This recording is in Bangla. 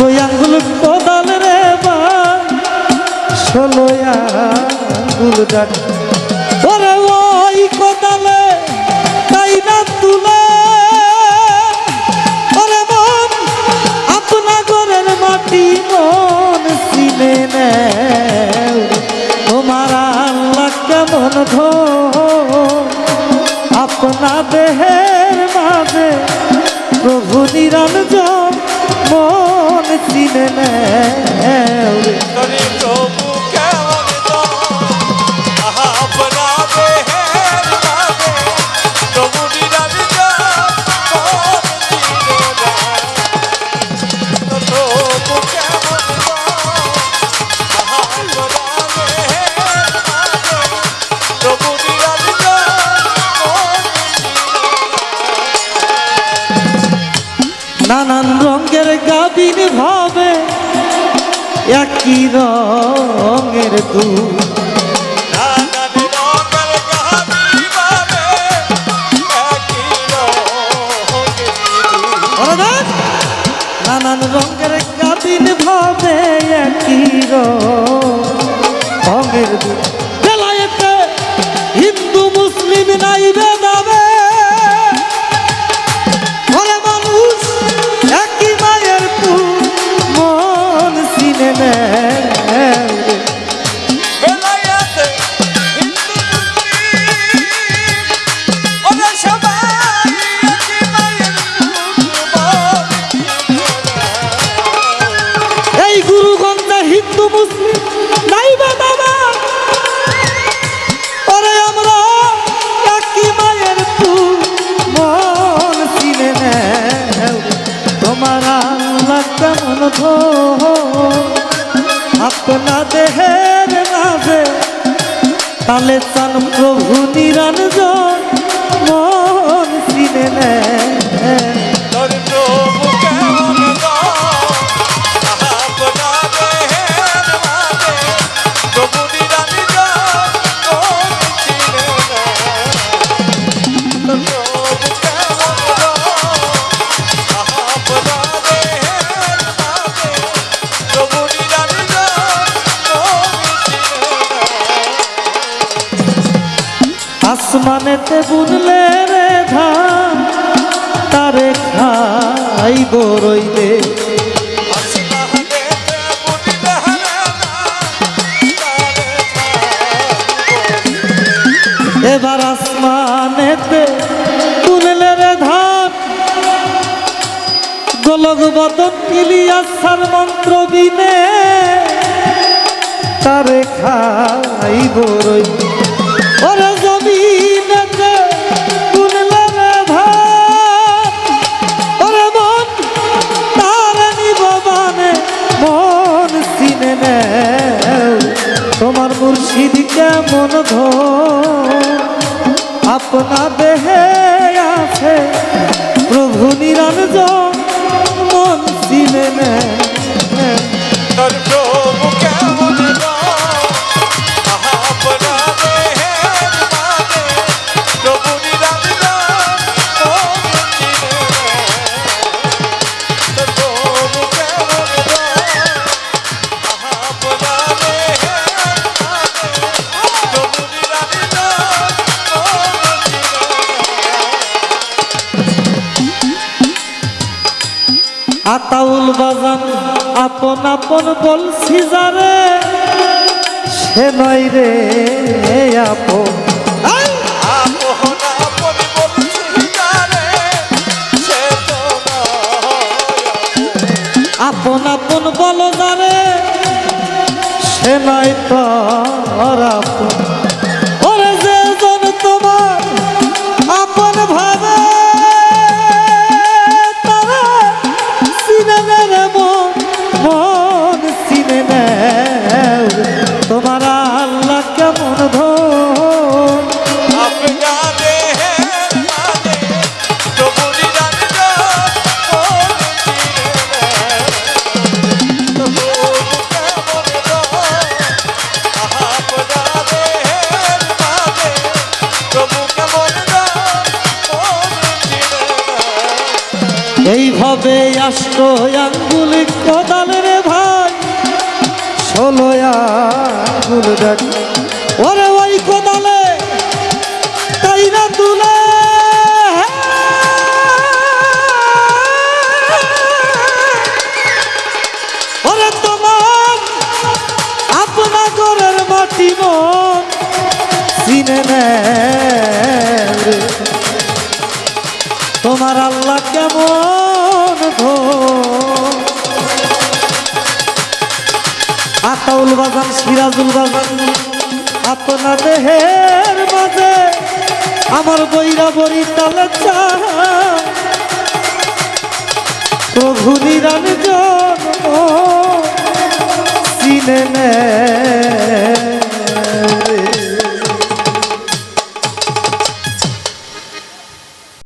কই আঙ্গুল কোদাল রে বা 16 আঙ্গুল ডাক ওরে ওই কোদালে তাই না তুলে ওরে মন আপনা ঘরের মাটি মন চিনে নেও তোমার আল্লাহ কেমন ধো আপনা দেহের মাঝে প্রভু নিরঞ্জন মন চিনে নেও প্রভু কেমন ধো আপনা দেহের মাঝে প্রভু নিরঞ্জন মন চিনে নেও প্রভু কেমন ধো আপনা দেহের মাঝে প্রভু নিরঞ্জন নানান রঙের গাবিন ভাবে একই রঙের দুধ নানান রঙের গাবিন ভাবে একই রঙের দুধ বেলায়েতে হিন্দু মুসলিম নাই ভেদাবে হিন্দু মুসলিম নাই বাবা ওরে আমরা একই মায়ের মন চিনে নেও তোমার আল্লাহ কেমন ধো আপনা দেহের মাঝে তালে চান প্রভু নিরঞ্জন মন চিনে নেও আসমানেতে বুনলে রে ধান তারে খাইব রইলে এবার আসমানেতে বুনলে রে ধান গোলক বদন ইলিয়াসার মন্ত্র বিনে তারে খাইব রইলে ওরে জমিনেতে তুললে রে ধান ওরে মন তারে নিব বানে মন চিনে নেও তোমার মুর্শিদ কেমন ধো আপনা দেহে আছে প্রভু নিরঞ্জন মন চিনে নেও প্রভু কেমন ধো আপনা আতাউল বাজান আপন আপন বলছি যারে সে নয় রে আপন আপন আপন বল যারে সে নয় তোর আপন ওরে যে জন তোমার আপন ভাবে তোমার আল্লাহ কেমন ধো আপনা দেহের মাঝে প্রভু নিরঞ্জন মন চিনে নেও প্রভু কেমন ধো আপনা দেহের অষ্ট আঙ্গুল কোদাল রে ভাই 16 আঙ্গুল দেখ ওরে ওই কোদালে তাই না তুলে ওরে তোমার আপনা ঘরের মাটি মন চিনে নেয় তোমার আল্লাহ কেমন ধো আতাউল বাজান সিরাজুল বাজান আপনার দেহের মাঝে আমার বৈরা বরি তালে চা প্রভু নিরঞ্জন চিনে নেয়